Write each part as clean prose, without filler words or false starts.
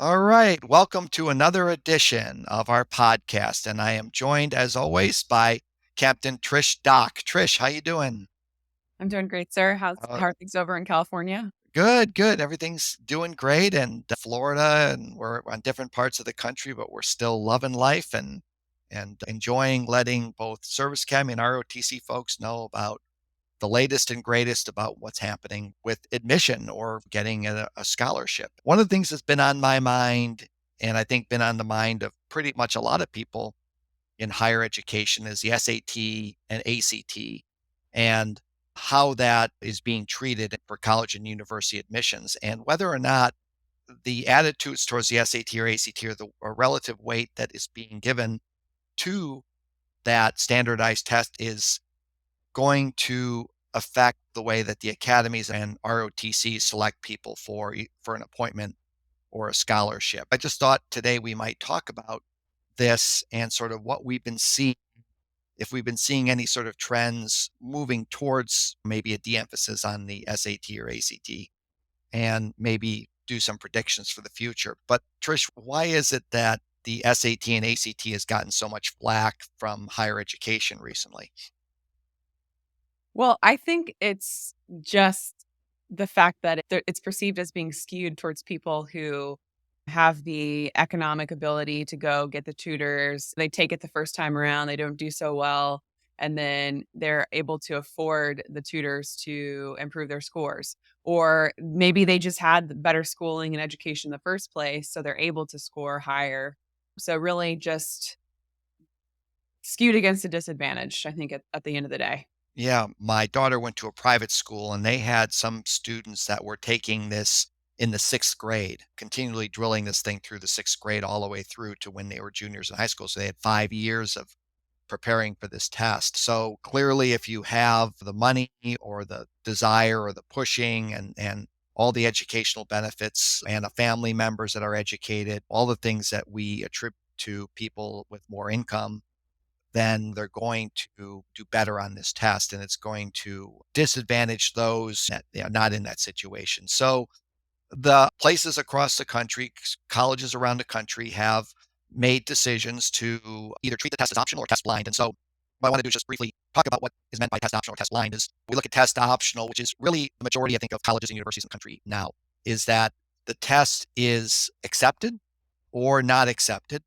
All right, welcome to another edition of our podcast, and I am joined, as always, by Captain Dach. Trish, how you doing? I'm doing great, sir. Uh, How are things over in California? Good, good. Everything's doing great, and Florida, and we're on different parts of the country, but we're still loving life and enjoying letting both Service Academy and ROTC folks know about the latest and greatest about what's happening with admission or getting a scholarship. One of the things that's been on my mind, and I think been on the mind of pretty much a lot of people in higher education, is the SAT and ACT and how that is being treated for college and university admissions, and whether or not the attitudes towards the SAT or ACT or the relative weight that is being given to that standardized test is going to affect the way that the academies and ROTC select people for an appointment or a scholarship. I just thought today we might talk about this and sort of what we've been seeing, if we've been seeing any sort of trends moving towards maybe a de-emphasis on the SAT or ACT, and maybe do some predictions for the future. But Trish, why is it that the SAT and ACT has gotten so much flack from higher education recently? Well, I think it's just the fact that it's perceived as being skewed towards people who have the economic ability to go get the tutors. They take it the first time around, they don't do so well, and then they're able to afford the tutors to improve their scores. Or maybe they just had better schooling and education in the first place, so they're able to score higher. So really just skewed against a disadvantage, I think, at the end of the day. Yeah, my daughter went to a private school and they had some students that were taking this in the sixth grade, continually drilling this thing through the sixth grade all the way through to when they were juniors in high school. So they had 5 years of preparing for this test. So clearly, if you have the money or the desire or the pushing and all the educational benefits and a family members that are educated, all the things that we attribute to people with more income, then they're going to do better on this test, and it's going to disadvantage those that are not in that situation. So the places across the country, colleges around the country have made decisions to either treat the test as optional or test blind. And so what I want to do is just briefly talk about what is meant by test optional or test blind. Is we look at test optional, which is really the majority, I think, of colleges and universities in the country now, is that the test is accepted or not accepted.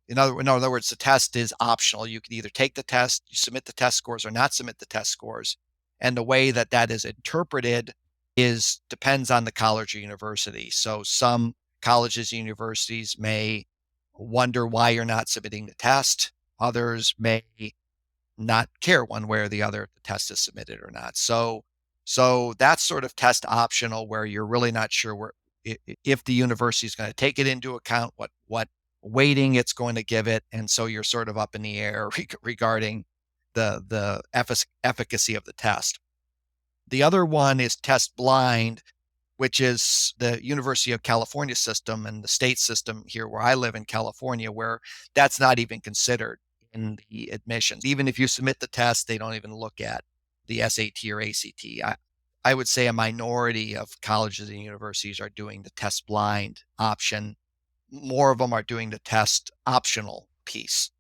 In other words, the test is optional. You can either take the test, you submit the test scores, or not submit the test scores. And the way that that is interpreted is depends on the college or university. So some colleges and universities may wonder why you're not submitting the test. Others may not care one way or the other if the test is submitted or not. So that's sort of test optional, where you're really not sure if the university is going to take it into account, what weighting it's going to give it, and so you're sort of up in the air regarding the efficacy of the test. The other one is test blind, which is the University of California system and the state system here where I live in California, where that's not even considered in the admissions. Even if you submit the test, they don't even look at the SAT or ACT. I would say a minority of colleges and universities are doing the test blind option. More of them are doing the test optional piece.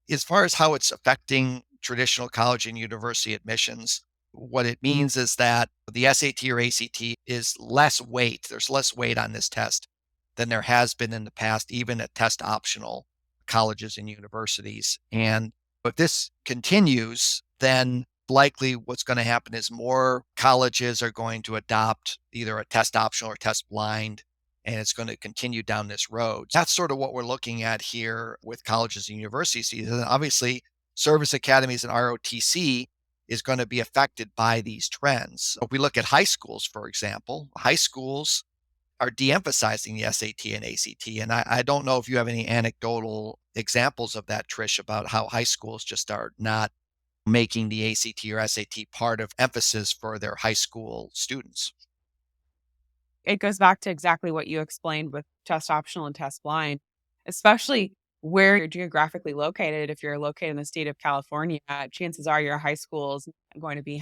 As far as how it's affecting traditional college and university admissions, what it means is that the SAT or ACT is less weight. There's less weight on this test than there has been in the past, even at test optional colleges and universities. And if this continues, then likely what's going to happen is more colleges are going to adopt either a test optional or test blind, and it's going to continue down this road. That's sort of what we're looking at here with colleges and universities. And obviously, service academies and ROTC is going to be affected by these trends. If we look at high schools, for example, high schools are de-emphasizing the SAT and ACT. And I don't know if you have any anecdotal examples of that, Trish, about how high schools just are not making the ACT or SAT part of emphasis for their high school students. It goes back to exactly what you explained with test optional and test blind, especially where you're geographically located. If you're located in the state of California, chances are your high school is going to be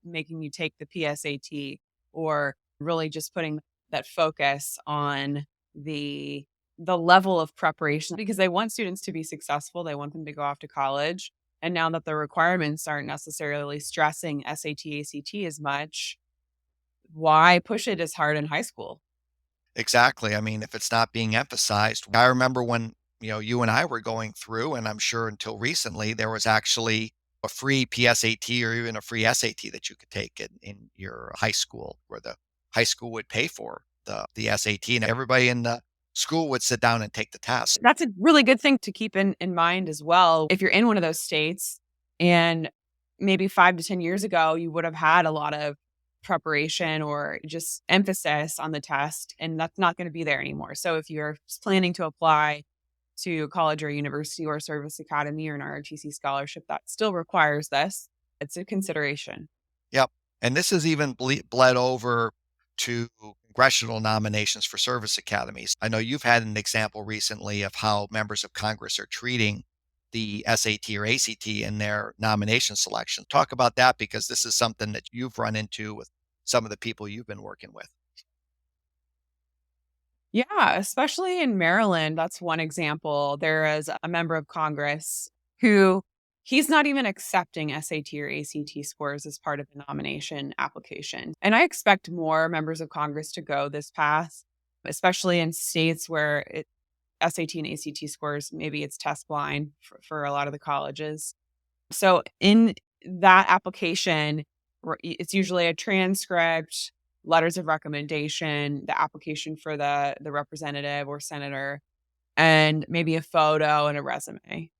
making you take the PSAT, or really just putting that focus on the level of preparation, because they want students to be successful. They want them to go off to college. And now that the requirements aren't necessarily stressing SAT, ACT as much, why push it as hard in high school? Exactly. I mean, if it's not being emphasized, I remember when, you and I were going through, and I'm sure until recently, there was actually a free PSAT or even a free SAT that you could take in your high school, where the high school would pay for the SAT, and everybody in the school would sit down and take the test. That's a really good thing to keep in mind as well. If you're in one of those states and maybe 5 to 10 years ago, you would have had a lot of preparation or just emphasis on the test, and that's not going to be there anymore. So if you're planning to apply to college or university or service academy or an ROTC scholarship, that still requires this. It's a consideration. Yep. And this has even bled over to congressional nominations for service academies. I know you've had an example recently of how members of Congress are treating the SAT or ACT in their nomination selection. Talk about that, because this is something that you've run into with some of the people you've been working with. Yeah, especially in Maryland, that's one example. There is a member of Congress who he's not even accepting SAT or ACT scores as part of the nomination application. And I expect more members of Congress to go this path, especially in states where SAT and ACT scores, maybe it's test blind for a lot of the colleges. So in that application, it's usually a transcript, letters of recommendation, the application for the representative or senator, and maybe a photo and a resume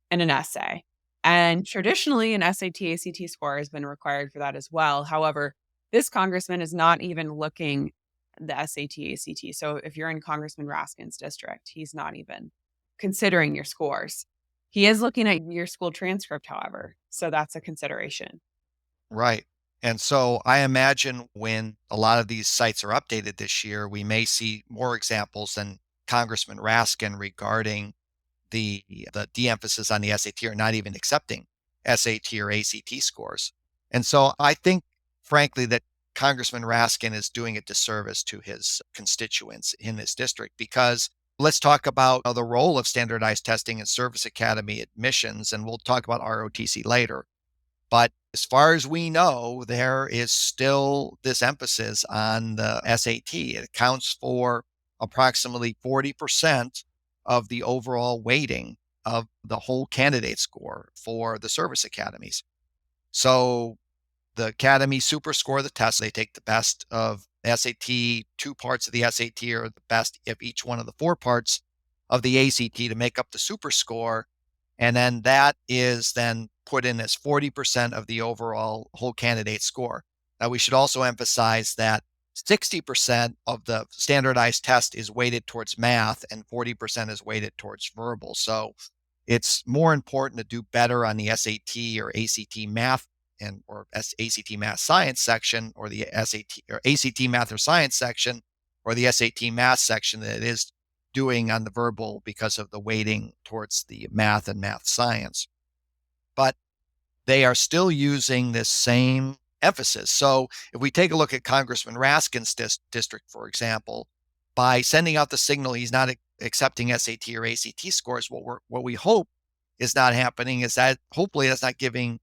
and an essay. And traditionally, an SAT, ACT score has been required for that as well. However, this congressman is not even looking at the SAT, ACT. So if you're in Congressman Raskin's district, he's not even considering your scores. He is looking at your school transcript, however. So that's a consideration. Right. And so I imagine when a lot of these sites are updated this year, we may see more examples than Congressman Raskin regarding the de-emphasis on the SAT or not even accepting SAT or ACT scores. And so I think, frankly, that Congressman Raskin is doing a disservice to his constituents in this district, because let's talk about the role of standardized testing in service academy admissions, and we'll talk about ROTC later. But as far as we know, there is still this emphasis on the SAT. It accounts for approximately 40% of the overall weighting of the whole candidate score for the service academies. So the academy super score the test. They take the best of SAT, two parts of the SAT, or the best of each one of the four parts of the ACT to make up the super score. And then that is then put in as 40% of the overall whole candidate score. Now, we should also emphasize that 60% of the standardized test is weighted towards math and 40% is weighted towards verbal. So it's more important to do better on the SAT or ACT math or ACT math science section, or the SAT or ACT math or science section, or the SAT math section, than it is doing on the verbal, because of the weighting towards the math and math science. But they are still using this same emphasis. So if we take a look at Congressman Raskin's district, for example, by sending out the signal he's not accepting SAT or ACT scores, what we hope is not happening is that hopefully that's not giving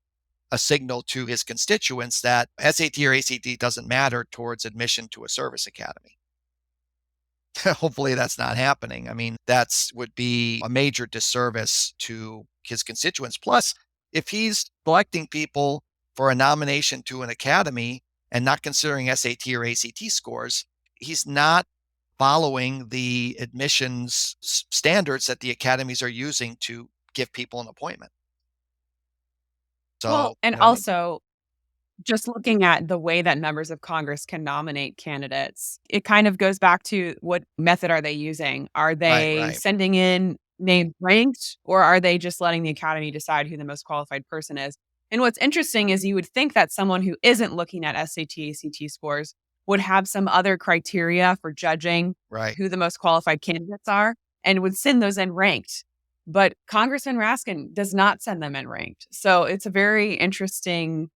a signal to his constituents that SAT or ACT doesn't matter towards admission to a service academy. Hopefully that's not happening. I mean, that's would be a major disservice to his constituents. Plus, if he's selecting people for a nomination to an academy and not considering SAT or ACT scores, he's not following the admissions standards that the academies are using to give people an appointment. Well, So, and also just looking at the way that members of Congress can nominate candidates, it kind of goes back to what method are they using? Are right, they right. sending in names ranked, or are they just letting the academy decide who the most qualified person is? And what's interesting is you would think that someone who isn't looking at SAT, ACT scores would have some other criteria for judging Right. who the most qualified candidates are and would send those in ranked. But Congressman Raskin does not send them in ranked. So it's a very interesting.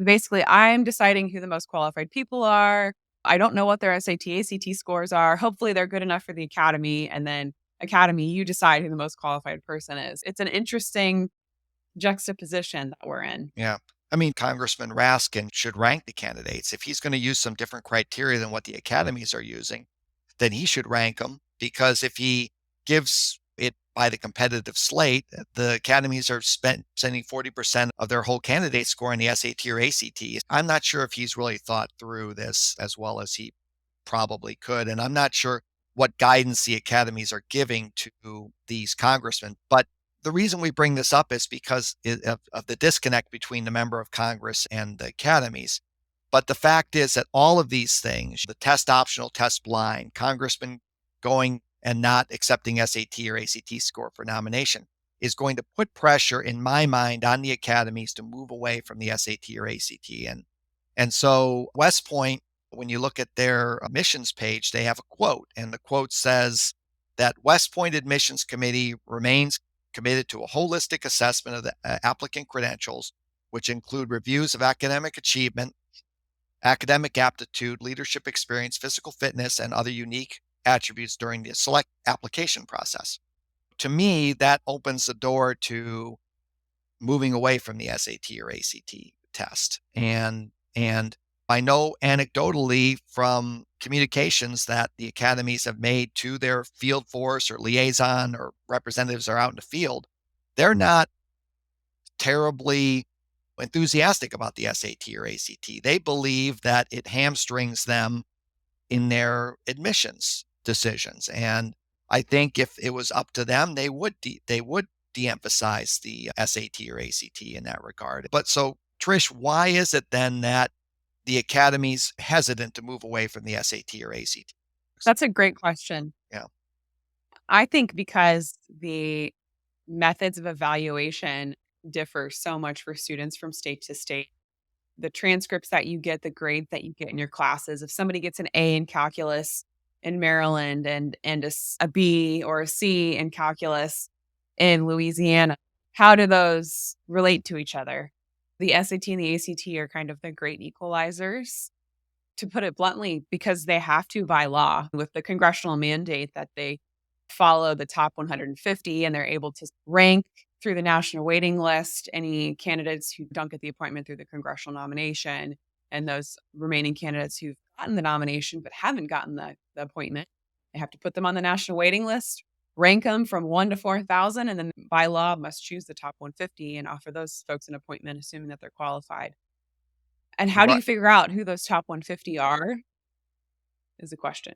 Basically, I'm deciding who the most qualified people are. I don't know what their SAT, ACT scores are. Hopefully they're good enough for the academy. And then academy, you decide who the most qualified person is. It's an interesting juxtaposition that we're in. Yeah. I mean, Congressman Raskin should rank the candidates. If he's going to use some different criteria than what the academies are using, then he should rank them, because if he gives it by the competitive slate, the academies are sending 40% of their whole candidate score in the SAT or ACT. I'm not sure if he's really thought through this as well as he probably could. And I'm not sure what guidance the academies are giving to these congressmen. But the reason we bring this up is because of the disconnect between the member of Congress and the academies. But the fact is that all of these things, the test optional, test blind, congressmen going and not accepting SAT or ACT score for nomination, is going to put pressure, in my mind, on the academies to move away from the SAT or ACT. And so West Point, when you look at their admissions page, they have a quote, and the quote says that West Point Admissions Committee remains committed to a holistic assessment of the applicant credentials, which include reviews of academic achievement, academic aptitude, leadership experience, physical fitness, and other unique attributes during the select application process. To me, that opens the door to moving away from the SAT or ACT test. And I know anecdotally from communications that the academies have made to their field force or liaison or representatives are out in the field, they're not terribly enthusiastic about the SAT or ACT. They believe that it hamstrings them in their admissions decisions. And I think if it was up to them, they would de-emphasize the SAT or ACT in that regard. But so, Trish, why is it then that the academy's hesitant to move away from the SAT or ACT? That's a great question. Yeah. I think because the methods of evaluation differ so much for students from state to state. The transcripts that you get, the grades that you get in your classes, if somebody gets an A in calculus in Maryland and a B or a C in calculus in Louisiana, how do those relate to each other? The SAT and the ACT are kind of the great equalizers, to put it bluntly, because they have to by law with the congressional mandate that they follow the top 150 and they're able to rank through the national waiting list any candidates who don't get the appointment through the congressional nomination, and those remaining candidates who've gotten the nomination but haven't gotten the appointment. They have to put them on the national waiting list, rank them from 1 to 4,000, and then by law must choose the top 150 and offer those folks an appointment, assuming that they're qualified. And how do Right. you figure out who those top 150 are is the question.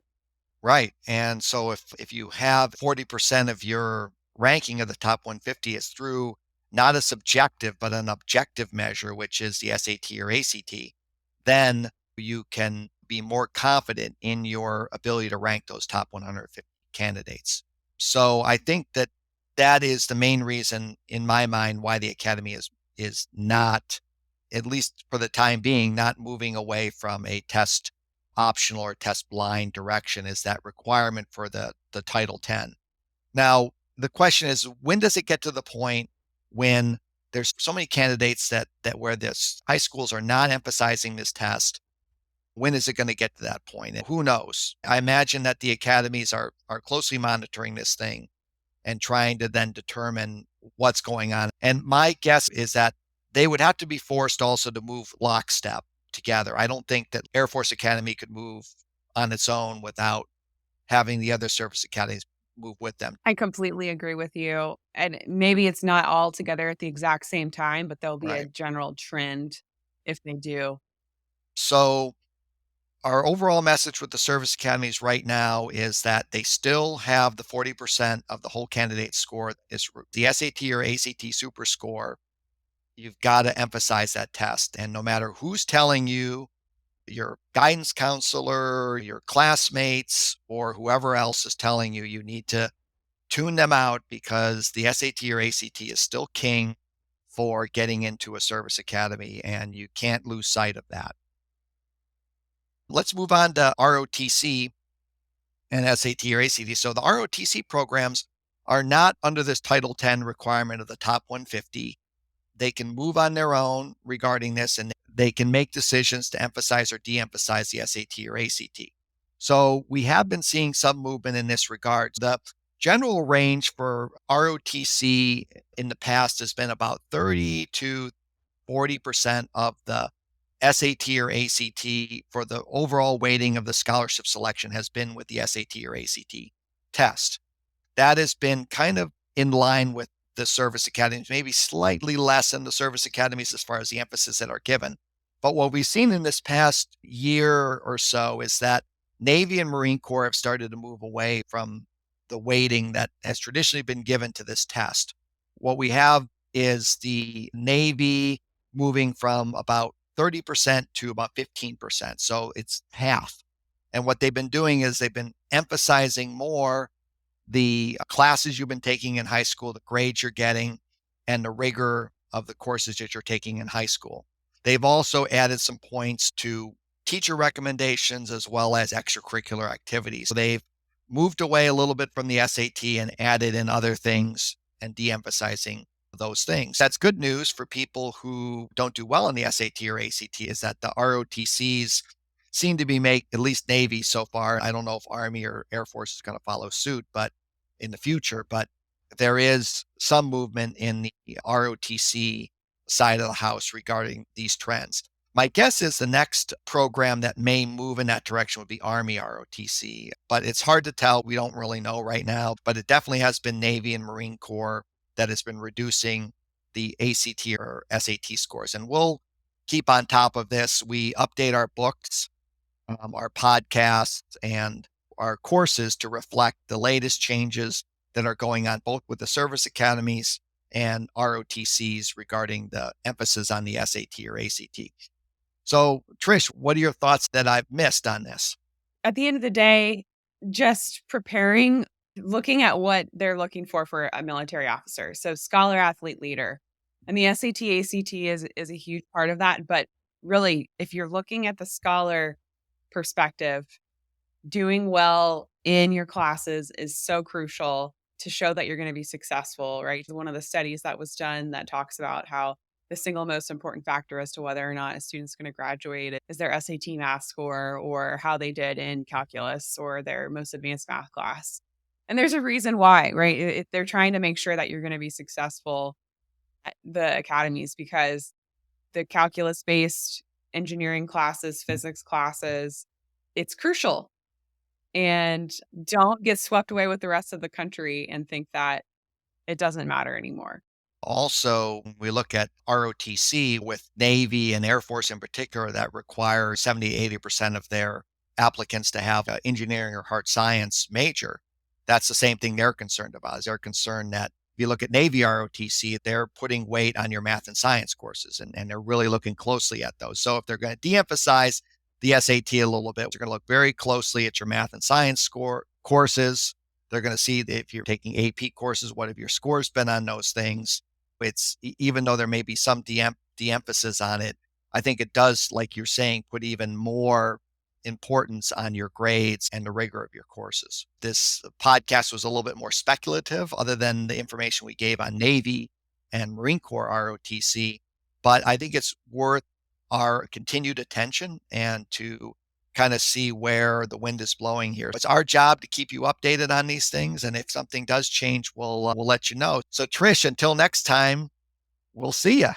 Right. And so if you have 40% of your ranking of the top 150 is through not a subjective, but an objective measure, which is the SAT or ACT, then you can be more confident in your ability to rank those top 150 candidates. So I think that that is the main reason in my mind why the Academy is not, at least for the time being, not moving away from a test optional or test blind direction, is that requirement for the Title 10. Now, the question is, when does it get to the point when there's so many candidates that where this high schools are not emphasizing this test? When is it going to get to that point? And who knows? I imagine that the academies are closely monitoring this thing and trying to then determine what's going on. And my guess is that they would have to be forced also to move lockstep together. I don't think that Air Force Academy could move on its own without having the other service academies move with them. I completely agree with you. And maybe it's not all together at the exact same time, but there'll be a Right. general trend if they do. So our overall message with the service academies right now is that they still have the 40% of the whole candidate score is the SAT or ACT super score. You've got to emphasize that test. And no matter who's telling you, your guidance counselor, your classmates, or whoever else is telling you, you need to tune them out, because the SAT or ACT is still king for getting into a service academy, and you can't lose sight of that. Let's move on to ROTC and SAT or ACT. So the ROTC programs are not under this Title 10 requirement of the top 150. They can move on their own regarding this, and they can make decisions to emphasize or de-emphasize the SAT or ACT. So we have been seeing some movement in this regard. The general range for ROTC in the past has been about 30 to 40% of the SAT or ACT for the overall weighting of the scholarship selection has been with the SAT or ACT test. That has been kind of in line with the service academies, maybe slightly less than the service academies as far as the emphasis that are given. But what we've seen in this past year or so is that Navy and Marine Corps have started to move away from the weighting that has traditionally been given to this test. What we have is the Navy moving from about 30% to about 15%. So it's half. And what they've been doing is they've been emphasizing more the classes you've been taking in high school, the grades you're getting, and the rigor of the courses that you're taking in high school. They've also added some points to teacher recommendations as well as extracurricular activities. So they've moved away a little bit from the SAT and added in other things and de-emphasizing those things. That's good news for people who don't do well in the SAT or ACT, is that the ROTCs seem to be at least Navy so far. I don't know if Army or Air Force is going to follow suit, but in the future, but there is some movement in the ROTC side of the house regarding these trends. My guess is the next program that may move in that direction would be Army ROTC, but it's hard to tell. We don't really know right now, but it definitely has been Navy and Marine Corps that has been reducing the ACT or SAT scores. And we'll keep on top of this. We update our books, our podcasts, and our courses to reflect the latest changes that are going on both with the service academies and ROTCs regarding the emphasis on the SAT or ACT. So, Trish, what are your thoughts that I've missed on this? At the end of the day, just preparing, looking at what they're looking for a military officer. So scholar, athlete, leader. And the SAT, ACT is a huge part of that. But really, if you're looking at the scholar perspective, doing well in your classes is so crucial to show that you're going to be successful, right? One of the studies that was done that talks about how the single most important factor as to whether or not a student's going to graduate is their SAT math score or how they did in calculus or their most advanced math class. And there's a reason why, right? They're trying to make sure that you're going to be successful at the academies, because the calculus based engineering classes, physics classes, it's crucial. And don't get swept away with the rest of the country and think that it doesn't matter anymore. Also, we look at ROTC with Navy and Air Force in particular that require 70, 80% of their applicants to have an engineering or hard science major. That's the same thing they're concerned about. Is they're concerned that if you look at Navy ROTC, they're putting weight on your math and science courses, and they're really looking closely at those. So if they're going to de-emphasize the SAT a little bit, they're going to look very closely at your math and science courses. They're going to see if you're taking AP courses, what have your scores been on those things. It's even though there may be some de-emphasis on it, I think it does, like you're saying, put even more importance on your grades and the rigor of your courses. This podcast was a little bit more speculative, other than the information we gave on Navy and Marine Corps ROTC, but I think it's worth our continued attention and to kind of see where the wind is blowing here. It's our job to keep you updated on these things. And if something does change, we'll let you know. So Trish, until next time, we'll see you.